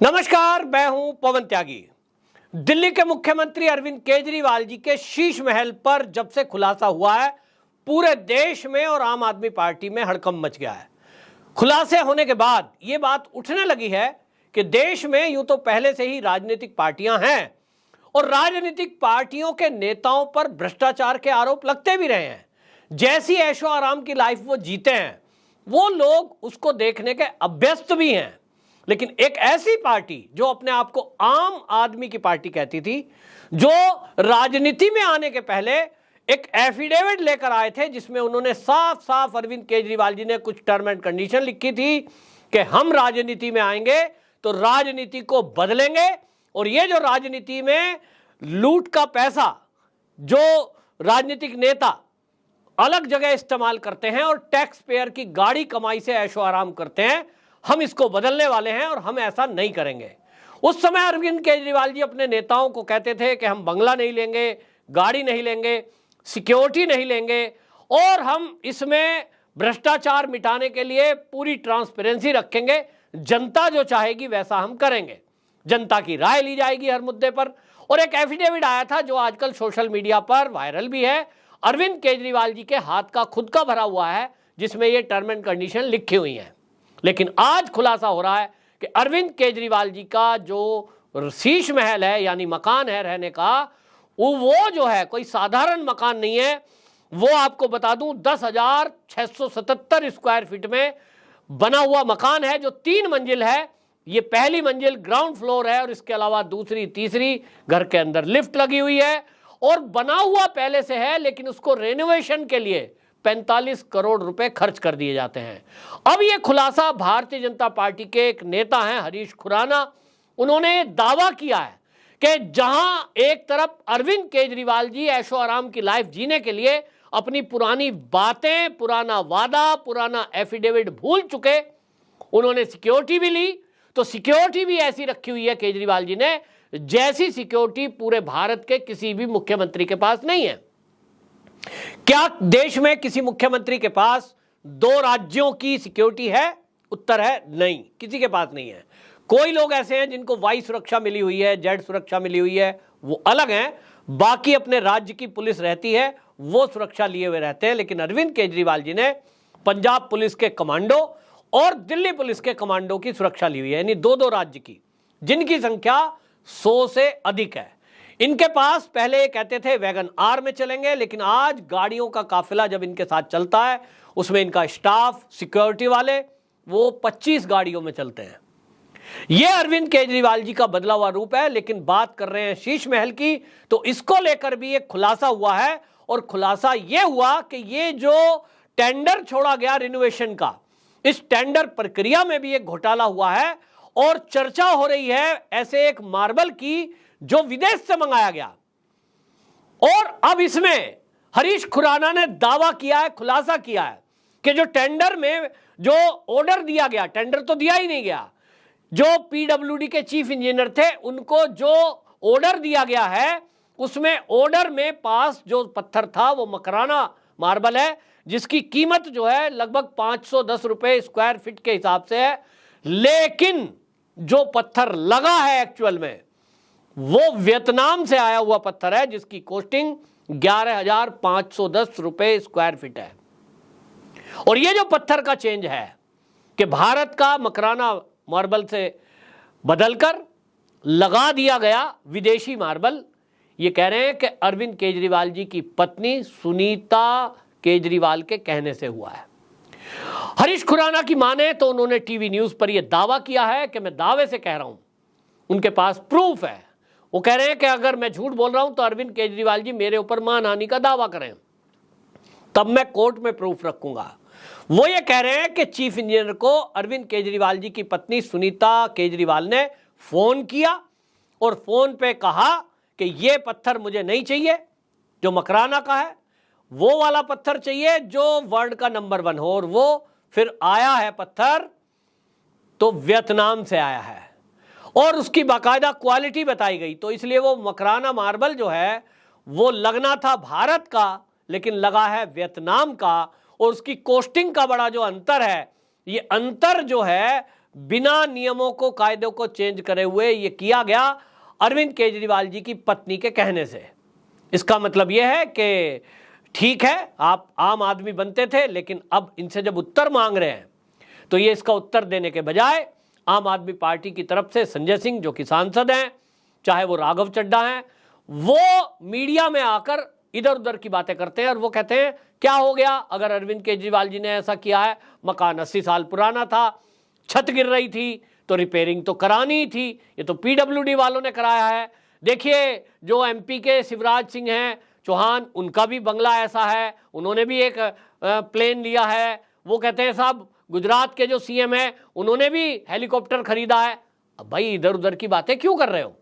नमस्कार, मैं हूं पवन त्यागी। दिल्ली के मुख्यमंत्री अरविंद केजरीवाल जी के शीश महल पर जब से खुलासा हुआ है, पूरे देश में और आम आदमी पार्टी में हड़कंप मच गया है। खुलासे होने के बाद यह बात उठने लगी है कि देश में यूं तो पहले से ही राजनीतिक पार्टियां हैं और राजनीतिक पार्टियों के नेताओं पर भ्रष्टाचार के आरोप लगते भी रहे हैं। जैसी ऐशो आराम की लाइफ वो जीते हैं, वो लोग उसको देखने के अभ्यस्त भी हैं। लेकिन एक ऐसी पार्टी जो अपने आप को आम आदमी की पार्टी कहती थी, जो राजनीति में आने के पहले एक एफिडेविट लेकर आए थे जिसमें उन्होंने साफ साफ अरविंद केजरीवाल जी ने कुछ टर्म एंड कंडीशन लिखी थी कि हम राजनीति में आएंगे तो राजनीति को बदलेंगे और ये जो राजनीति में लूट का पैसा जो राजनीतिक नेता अलग जगह इस्तेमाल करते हैं और टैक्स पेयर की गाड़ी कमाई से ऐशो आराम करते हैं, हम इसको बदलने वाले हैं और हम ऐसा नहीं करेंगे। उस समय अरविंद केजरीवाल जी अपने नेताओं को कहते थे कि हम बंगला नहीं लेंगे, गाड़ी नहीं लेंगे, सिक्योरिटी नहीं लेंगे और हम इसमें भ्रष्टाचार मिटाने के लिए पूरी ट्रांसपेरेंसी रखेंगे। जनता जो चाहेगी वैसा हम करेंगे, जनता की राय ली जाएगी हर मुद्दे पर। और एक एफिडेविट आया था जो आजकल सोशल मीडिया पर वायरल भी है, अरविंद केजरीवाल जी के हाथ का खुद का भरा हुआ है, जिसमें ये टर्म एंड कंडीशन लिखी हुई है। लेकिन आज खुलासा हो रहा है कि अरविंद केजरीवाल जी का जो शीश महल है यानी मकान है रहने का, वो जो है कोई साधारण मकान नहीं है। वो आपको बता दूं 10,677 स्क्वायर फीट में बना हुआ मकान है जो 3 मंजिल है। ये पहली मंजिल ग्राउंड फ्लोर है और इसके अलावा दूसरी तीसरी घर के अंदर लिफ्ट लगी हुई है और बना हुआ पहले से है, लेकिन उसको रेनोवेशन के लिए 45 करोड़ रुपए खर्च कर दिए जाते हैं। अब यह खुलासा भारतीय जनता पार्टी के एक नेता हैं हरीश खुराना, उन्होंने दावा किया है कि जहां एक तरफ अरविंद केजरीवाल जी ऐशो आराम की लाइफ जीने के लिए अपनी पुरानी बातें, पुराना वादा, पुराना एफिडेविट भूल चुके, उन्होंने सिक्योरिटी भी ली, तो सिक्योरिटी भी ऐसी रखी हुई है केजरीवाल जी ने जैसी सिक्योरिटी पूरे भारत के किसी भी मुख्यमंत्री के पास नहीं है। क्या देश में किसी मुख्यमंत्री के पास 2 राज्यों की सिक्योरिटी है? उत्तर है नहीं, किसी के पास नहीं है। कोई लोग ऐसे हैं जिनको वाई सुरक्षा मिली हुई है, जेड सुरक्षा मिली हुई है, वो अलग हैं। बाकी अपने राज्य की पुलिस रहती है, वो सुरक्षा लिए हुए रहते हैं। लेकिन अरविंद केजरीवाल जी ने पंजाब पुलिस के कमांडो और दिल्ली पुलिस के कमांडो की सुरक्षा ली हुई है, यानी 2-2 राज्य की, जिनकी संख्या 100 से अधिक है। इनके पास पहले कहते थे वैगन आर में चलेंगे, लेकिन आज गाड़ियों का काफिला जब इनके साथ चलता है उसमें इनका स्टाफ, सिक्योरिटी वाले, वो 25 गाड़ियों में चलते हैं। यह अरविंद केजरीवाल जी का बदला हुआ रूप है। लेकिन बात कर रहे हैं शीश महल की, तो इसको लेकर भी एक खुलासा हुआ है और खुलासा यह हुआ कि ये जो टेंडर छोड़ा गया रिनोवेशन का, इस टेंडर प्रक्रिया में भी एक घोटाला हुआ है और चर्चा हो रही है ऐसे एक मार्बल की जो विदेश से मंगाया गया। और अब इसमें हरीश खुराना ने दावा किया है, खुलासा किया है कि जो टेंडर में जो ऑर्डर दिया गया, टेंडर तो दिया ही नहीं गया, जो पीडब्ल्यूडी के चीफ इंजीनियर थे उनको जो ऑर्डर दिया गया है, उसमें ऑर्डर में पास जो पत्थर था वो मकराना मार्बल है, जिसकी कीमत जो है लगभग 510 रुपए स्क्वायर फीट के हिसाब से है। लेकिन जो पत्थर लगा है एक्चुअल में वो वियतनाम से आया हुआ पत्थर है, जिसकी कॉस्टिंग 11,510 रुपए स्क्वायर फीट है। और ये जो पत्थर का चेंज है कि भारत का मकराना मार्बल से बदलकर लगा दिया गया विदेशी मार्बल, ये कह रहे हैं कि अरविंद केजरीवाल जी की पत्नी सुनीता केजरीवाल के कहने से हुआ है। हरीश खुराना की माने तो उन्होंने टीवी न्यूज पर यह दावा किया है कि मैं दावे से कह रहा हूं, उनके पास प्रूफ है। वो कह रहे हैं कि अगर मैं झूठ बोल रहा हूं तो अरविंद केजरीवाल जी मेरे ऊपर मानहानि का दावा करें, तब मैं कोर्ट में प्रूफ रखूंगा। वो ये कह रहे हैं कि चीफ इंजीनियर को अरविंद केजरीवाल जी की पत्नी सुनीता केजरीवाल ने फोन किया और फोन पे कहा कि ये पत्थर मुझे नहीं चाहिए जो मकराना का है, वो वाला पत्थर चाहिए जो वर्ल्ड का नंबर 1 हो। और वो फिर आया है पत्थर तो वियतनाम से आया है और उसकी बाकायदा क्वालिटी बताई गई, तो इसलिए वो मकराना मार्बल जो है वो लगना था भारत का, लेकिन लगा है वियतनाम का। और उसकी कॉस्टिंग का बड़ा जो अंतर है, ये अंतर जो है बिना नियमों को, कायदों को चेंज करे हुए ये किया गया अरविंद केजरीवाल जी की पत्नी के कहने से। इसका मतलब यह है कि ठीक है, आप आम आदमी बनते थे, लेकिन अब इनसे जब उत्तर मांग रहे हैं तो ये इसका उत्तर देने के बजाय आम आदमी पार्टी की तरफ से संजय सिंह, जो कि सांसद हैं, चाहे वो राघव चड्ढा हैं, वो मीडिया में आकर इधर उधर की बातें करते हैं और वो कहते हैं क्या हो गया अगर अरविंद केजरीवाल जी ने ऐसा किया है, मकान 80 साल पुराना था, छत गिर रही थी तो रिपेयरिंग तो करानी ही थी, ये तो पीडब्ल्यूडी वालों ने कराया है। देखिए जो एमपी के शिवराज सिंह हैं चौहान, उनका भी बंगला ऐसा है, उन्होंने भी एक प्लेन लिया है। वो कहते हैं साहब गुजरात के जो सीएम हैं उन्होंने भी हेलीकॉप्टर खरीदा है। अब भाई इधर उधर की बातें क्यों कर रहे हो?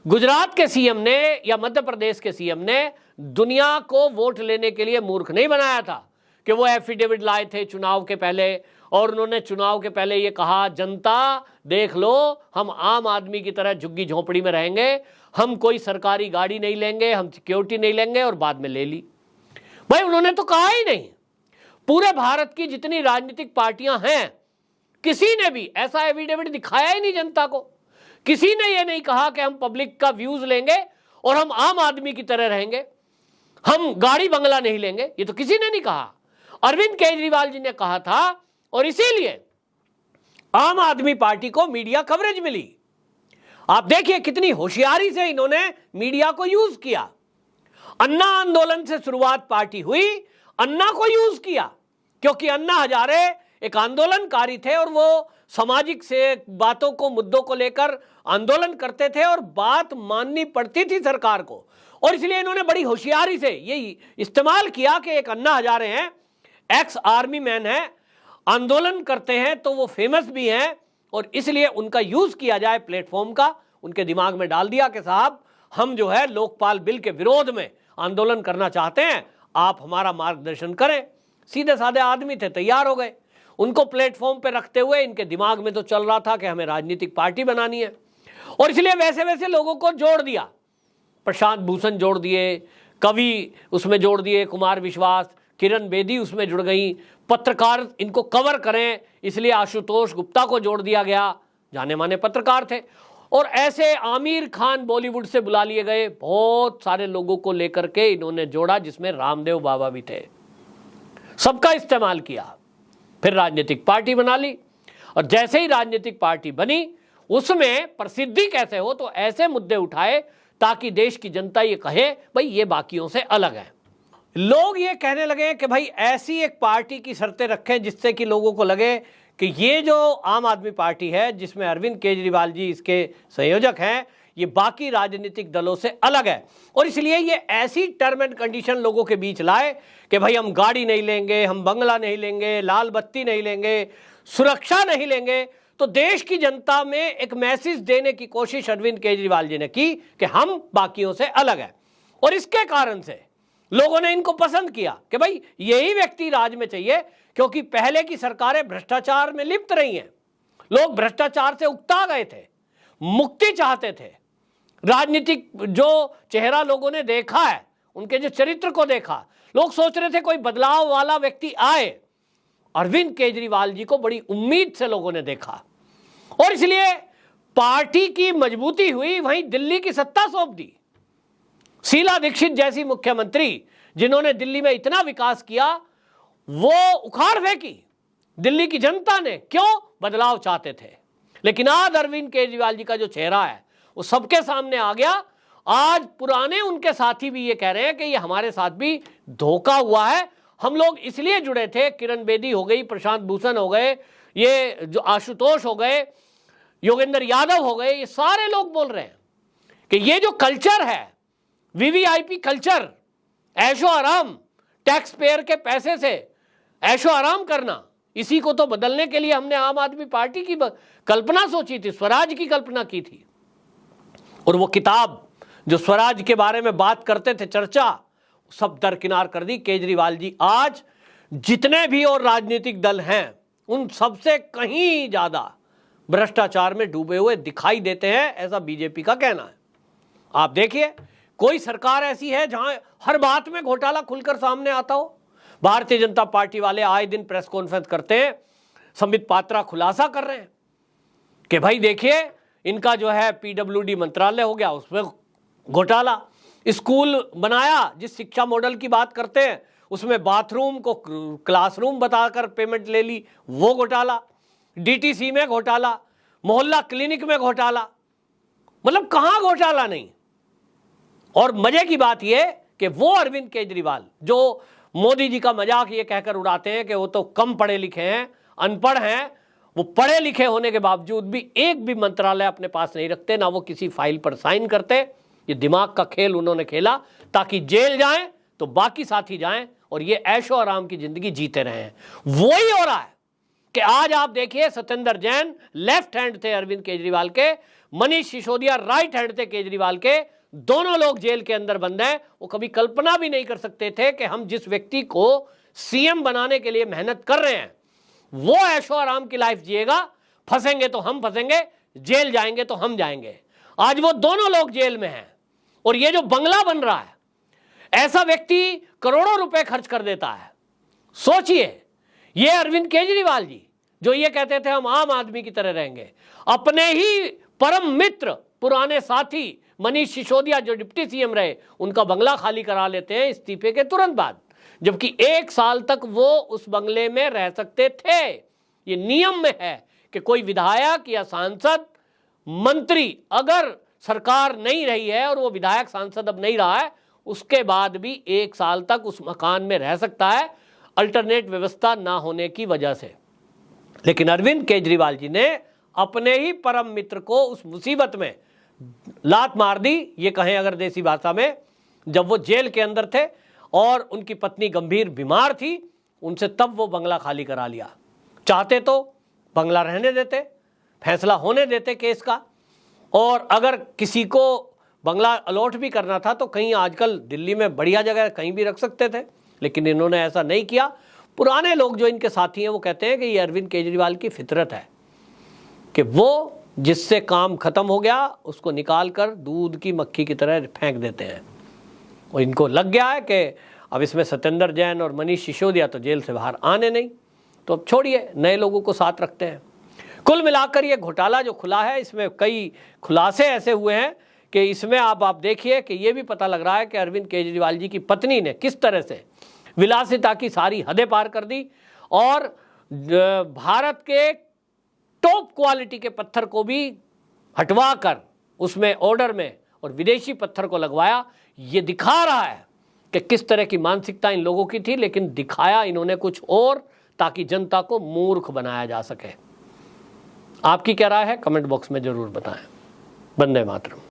गुजरात के सीएम ने या मध्य प्रदेश के सीएम ने दुनिया को वोट लेने के लिए मूर्ख नहीं बनाया था कि वो एफिडेविट लाए थे चुनाव के पहले, और उन्होंने चुनाव के पहले ये कहा जनता देख लो, हम आम आदमी की तरह झुग्गी झोंपड़ी में रहेंगे, हम कोई सरकारी गाड़ी नहीं लेंगे, हम सिक्योरिटी नहीं लेंगे, और बाद में ले ली। भाई उन्होंने तो कहा ही नहीं। पूरे भारत की जितनी राजनीतिक पार्टियां हैं, किसी ने भी ऐसा एफिडेविट दिखाया ही नहीं जनता को। किसी ने यह नहीं कहा कि हम पब्लिक का व्यूज लेंगे और हम आम आदमी की तरह रहेंगे, हम गाड़ी बंगला नहीं लेंगे, ये तो किसी ने नहीं कहा। अरविंद केजरीवाल जी ने कहा था, और इसीलिए आम आदमी पार्टी को मीडिया कवरेज मिली। आप देखिए कितनी होशियारी से इन्होंने मीडिया को यूज किया। अन्ना आंदोलन से शुरुआत पार्टी हुई, अन्ना को यूज किया, क्योंकि अन्ना हजारे एक आंदोलनकारी थे और वो सामाजिक से बातों को, मुद्दों को लेकर आंदोलन करते थे और बात माननी पड़ती थी सरकार को। और इसलिए इन्होंने बड़ी होशियारी से ये इस्तेमाल किया कि एक अन्ना हजारे हैं, एक्स आर्मी मैन है, आंदोलन करते हैं तो वो फेमस भी हैं, और इसलिए उनका यूज किया जाए प्लेटफॉर्म का। उनके दिमाग में डाल दिया कि साहब हम जो है लोकपाल बिल के विरोध में आंदोलन करना चाहते हैं, आप हमारा मार्गदर्शन करें। सीधे साधे आदमी थे, तैयार हो गए। उनको प्लेटफॉर्म पे रखते हुए इनके दिमाग में तो चल रहा था कि हमें राजनीतिक पार्टी बनानी है, और इसलिए वैसे वैसे लोगों को जोड़ दिया। प्रशांत भूषण जोड़ दिए, कवि उसमें जोड़ दिए, कुमार विश्वास, किरण बेदी उसमें जुड़ गई, पत्रकार इनको कवर करें इसलिए आशुतोष गुप्ता को जोड़ दिया गया, जाने माने पत्रकार थे। और ऐसे आमिर खान बॉलीवुड से बुला लिए गए, बहुत सारे लोगों को लेकर के इन्होंने जोड़ा, जिसमें रामदेव बाबा भी थे। सबका इस्तेमाल किया, फिर राजनीतिक पार्टी बना ली, और जैसे ही राजनीतिक पार्टी बनी उसमें प्रसिद्धि कैसे हो, तो ऐसे मुद्दे उठाए ताकि देश की जनता ये कहे भाई ये बाकियों से अलग है। लोग ये कहने लगे कि भाई ऐसी एक पार्टी की शर्तें रखें जिससे कि लोगों को लगे कि ये जो आम आदमी पार्टी है, जिसमें अरविंद केजरीवाल जी इसके संयोजक हैं, ये बाकी राजनीतिक दलों से अलग है। और इसलिए ये ऐसी टर्म एंड कंडीशन लोगों के बीच लाए कि भाई हम गाड़ी नहीं लेंगे, हम बंगला नहीं लेंगे, लाल बत्ती नहीं लेंगे, सुरक्षा नहीं लेंगे। तो देश की जनता में एक मैसेज देने की कोशिश अरविंद केजरीवाल जी ने की कि हम बाकियों से अलग है, और इसके कारण से लोगों ने इनको पसंद किया कि भाई यही व्यक्ति राज में चाहिए, क्योंकि पहले की सरकारें भ्रष्टाचार में लिप्त रही हैं। लोग भ्रष्टाचार से उकता गए थे, मुक्ति चाहते थे। राजनीतिक जो चेहरा लोगों ने देखा है, उनके जो चरित्र को देखा, लोग सोच रहे थे कोई बदलाव वाला व्यक्ति आए। अरविंद केजरीवाल जी को बड़ी उम्मीद से लोगों ने देखा, और इसलिए पार्टी की मजबूती हुई। वहीं दिल्ली की सत्ता सौंप दी। शीला दीक्षित जैसी मुख्यमंत्री जिन्होंने दिल्ली में इतना विकास किया, वो उखाड़ फेंकी दिल्ली की जनता ने। क्यों? बदलाव चाहते थे। लेकिन आज अरविंद केजरीवाल जी का जो चेहरा है वो सबके सामने आ गया। आज पुराने उनके साथी भी ये कह रहे हैं कि ये हमारे साथ भी धोखा हुआ है, हम लोग इसलिए जुड़े थे। किरण बेदी हो गई, प्रशांत भूषण हो गए, ये जो आशुतोष हो गए, योगेंद्र यादव हो गए, ये सारे लोग बोल रहे हैं कि ये जो कल्चर है, वीवीआईपी कल्चर, ऐशो आराम, टैक्स पेयर के पैसे से ऐशो आराम करना, इसी को तो बदलने के लिए हमने आम आदमी पार्टी की कल्पना सोची थी, स्वराज की कल्पना की थी। और वो किताब जो स्वराज के बारे में बात करते थे, चर्चा, सब दरकिनार कर दी केजरीवाल जी। आज जितने भी और राजनीतिक दल हैं, उन सबसे कहीं ज्यादा भ्रष्टाचार में डूबे हुए दिखाई देते हैं, ऐसा बीजेपी का कहना है। आप देखिए, कोई सरकार ऐसी है जहां हर बात में घोटाला खुलकर सामने आता हो? भारतीय जनता पार्टी वाले आए दिन प्रेस कॉन्फ्रेंस करते हैं, संबित पात्रा खुलासा कर रहे हैं कि भाई देखिए इनका जो है पीडब्ल्यूडी मंत्रालय हो गया, उसमें घोटाला, स्कूल बनाया जिस शिक्षा मॉडल की बात करते हैं उसमें बाथरूम को क्लासरूम बताकर पेमेंट ले ली, वो घोटाला, डीटीसी में घोटाला, मोहल्ला क्लिनिक में घोटाला, मतलब कहां घोटाला नहीं। और मजे की बात यह कि वो अरविंद केजरीवाल जो मोदी जी का मजाक ये कहकर उड़ाते हैं कि वो तो कम पढ़े लिखे हैं, अनपढ़ हैं, वो पढ़े लिखे होने के बावजूद भी एक भी मंत्रालय अपने पास नहीं रखते, ना वो किसी फाइल पर साइन करते। ये दिमाग का खेल उन्होंने खेला ताकि जेल जाएं तो बाकी साथी जाएं और ये ऐशो आराम की जिंदगी जीते रहें। वही हो रहा है कि आज आप देखिए सत्येंद्र जैन लेफ्ट हैंड थे अरविंद केजरीवाल के, मनीष सिसोदिया राइट हैंड थे केजरीवाल के, दोनों लोग जेल के अंदर बंद हैं। वो कभी कल्पना भी नहीं कर सकते थे कि हम जिस व्यक्ति को सीएम बनाने के लिए मेहनत कर रहे हैं वो ऐशो आराम की लाइफ जिएगा, फंसेंगे तो हम फंसेंगे, जेल जाएंगे तो हम जाएंगे। आज वो दोनों लोग जेल में हैं और ये जो बंगला बन रहा है, ऐसा व्यक्ति करोड़ों रुपए खर्च कर देता है। सोचिए, ये अरविंद केजरीवाल जी जो ये कहते थे हम आम आदमी की तरह रहेंगे, अपने ही परम मित्र पुराने साथी मनीष सिसोदिया जो डिप्टी सीएम रहे उनका बंगला खाली करा लेते हैं इस्तीफे के तुरंत बाद, जबकि 1 साल तक वो उस बंगले में रह सकते थे। ये नियम में है कि कोई विधायक या सांसद, मंत्री अगर सरकार नहीं रही है और वो विधायक सांसद अब नहीं रहा है, उसके बाद भी 1 साल तक उस मकान में रह सकता है, अल्टरनेट व्यवस्था ना होने की वजह से। लेकिन अरविंद केजरीवाल जी ने अपने ही परम मित्र को उस मुसीबत में लात मार दी, ये कहें अगर देसी भाषा में, जब वो जेल के अंदर थे और उनकी पत्नी गंभीर बीमार थी उनसे, तब वो बंगला खाली करा लिया। चाहते तो बंगला रहने देते, फैसला होने देते केस का, और अगर किसी को बंगला अलॉट भी करना था तो कहीं आजकल दिल्ली में बढ़िया जगह कहीं भी रख सकते थे, लेकिन इन्होंने ऐसा नहीं किया। पुराने लोग जो इनके साथी हैं वो कहते हैं कि ये अरविंद केजरीवाल की फितरत है कि वो जिससे काम खत्म हो गया उसको निकाल कर दूध की मक्खी की तरह फेंक देते हैं। और इनको लग गया है कि अब इसमें सत्येंद्र जैन और मनीष सिसोदिया तो जेल से बाहर आने नहीं, तो अब छोड़िए, नए लोगों को साथ रखते हैं। कुल मिलाकर ये घोटाला जो खुला है इसमें कई खुलासे ऐसे हुए हैं कि इसमें आप देखिए कि ये भी पता लग रहा है कि अरविंद केजरीवाल जी की पत्नी ने किस तरह से विलासिता की सारी हदें पार कर दी और भारत के टॉप क्वालिटी के पत्थर को भी हटवा कर उसमें ऑर्डर में और विदेशी पत्थर को लगवाया। ये दिखा रहा है कि किस तरह की मानसिकता इन लोगों की थी, लेकिन दिखाया इन्होंने कुछ और ताकि जनता को मूर्ख बनाया जा सके। आपकी क्या राय है कमेंट बॉक्स में जरूर बताएं। वंदे मातरम।